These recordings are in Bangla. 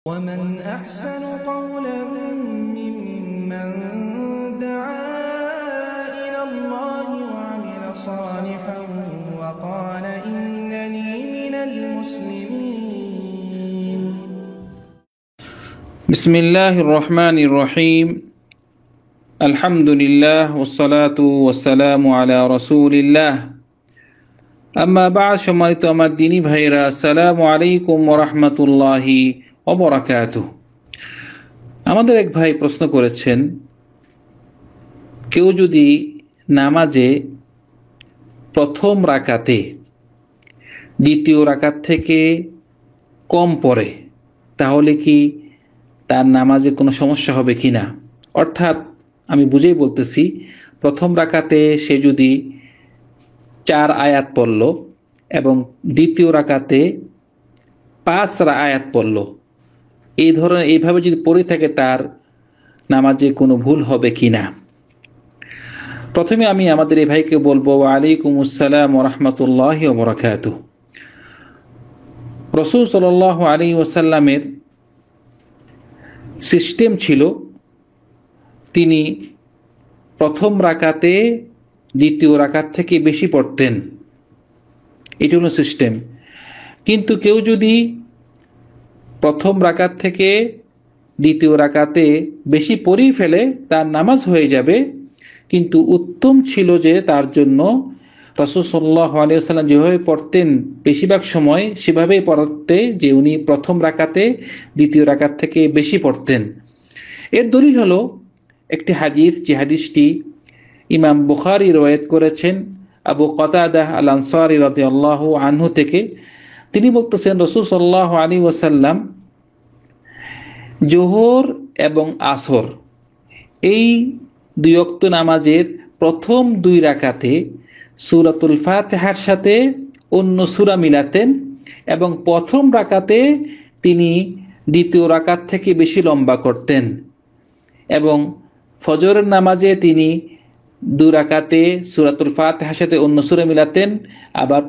ومن أحسن قولا ممن دعا إلى الله وعمل صالحا وقال إنني من المسلمين. بسم الله الرحمن الرحيم. الحمد لله والصلاة والسلام على رسول الله. আম্মা বা'দ, সম্মানিত আমার দ্বীনী ভাইরা, আসসালামু আলাইকুম ওয়া রাহমাতুল্লাহি ওয়া বারাকাতুহু। আমাদের এক ভাই প্রশ্ন করেছেন, কেউ যদি নামাজে প্রথম রাকাতে দ্বিতীয় রাকাত থেকে কম পড়ে তাহলে কি তার নামাজে কোনো সমস্যা হবে কি না? অর্থাৎ আমি বুঝেই বলতেছি, প্রথম রাকাতে সে যদি 4 আয়াত পড়ল এবং দ্বিতীয় রাকাতে 5 আয়াত পড়ল, এইভাবে যদি পড়ে থাকে তার নামাজে কোনো ভুল হবে কি না? প্রথমে আমি আমাদের এই ভাইকে বলবো, ওয়ালাইকুম আসসালাম ওয়া রাহমাতুল্লাহি ওয়া বারাকাতুহু। রাসূল সাল্লাল্লাহু আলাইহি ওয়াসাল্লামের সিস্টেম ছিল, তিনি প্রথম রাকাতে দ্বিতীয় রাকাত থেকে বেশি পড়তেন, এটি হলো সিস্টেম। কিন্তু কেউ যদি প্রথম রাকাত থেকে দ্বিতীয় রাকাতে বেশি পড়েই ফেলে তার নামাজ হয়ে যাবে, কিন্তু উত্তম ছিল যে তার জন্য রাসূল সাল্লাল্লাহু আলাইহি ওয়াসাল্লাম যেভাবে পড়তেন বেশিরভাগ সময় সেভাবেই পড়তে, যে উনি প্রথম রাকাতে দ্বিতীয় রাকাত থেকে বেশি পড়তেন। এর দলিল হলো একটি হাদিস, যে হাদিসটি ইমাম বুখারী রওয়ায়াত করেছেন আবু কাতাদা আল আনসারী রাদিয়াল্লাহু আনহু থেকে। তিনি বলতেছেন, রাসূল সাল্লাল্লাহু আলাইহি ওয়াসাল্লাম যোহর এবং আসর এই 2 ওয়াক্ত নামাজের প্রথম 2 রাকাতে সূরাতুল ফাতিহার সাথে অন্য সূরা মিলাতেন এবং প্রথম রাকাতে তিনি দ্বিতীয় রাকাত থেকে বেশি লম্বা করতেন, এবং ফজরের নামাজে তিনি 2 রাকাতে সূরাতুল ফাতিহার সাথে অন্য সূরা মিলাতেন, আবার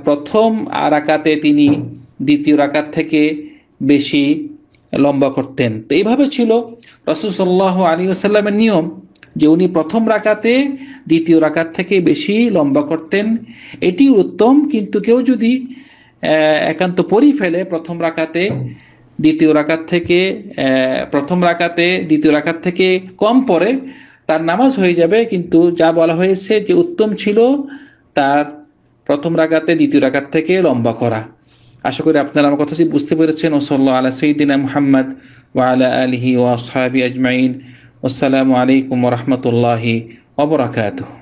প্রথম রাকাতে তিনি দ্বিতীয় রাকাত থেকে বেশি লম্বা করতেন। তো এইভাবে ছিল রাসূল সাল্লাল্লাহু আলাইহি ওয়াসাল্লামের নিয়ম, যে উনি প্রথম রাকাতে দ্বিতীয় রাকাত থেকে বেশি লম্বা করতেন, এটি উত্তম। কিন্তু কেউ যদি একান্ত পড়েই ফেলে প্রথম রাকাতে দ্বিতীয় রাকাত থেকে কম পড়ে, তার নামাজ হয়ে যাবে। কিন্তু যা বলা হয়েছে যে উত্তম ছিল তার প্রথম রাকাতে দ্বিতীয় রাকাত থেকে লম্বা করা। আশা করি আপনারা আমার কথা বুঝতে পেরেছেন। ওয়াসাল্লাল্লাহু আলা সাইয়্যিদিনা মুহাম্মদ ওয়া আলা আলিহি ওয়া আসহাবিহি আজমাইন। আসসালামু আলাইকুম ওয়া রাহমাতুল্লাহি ওয়া বারাকাতুহু।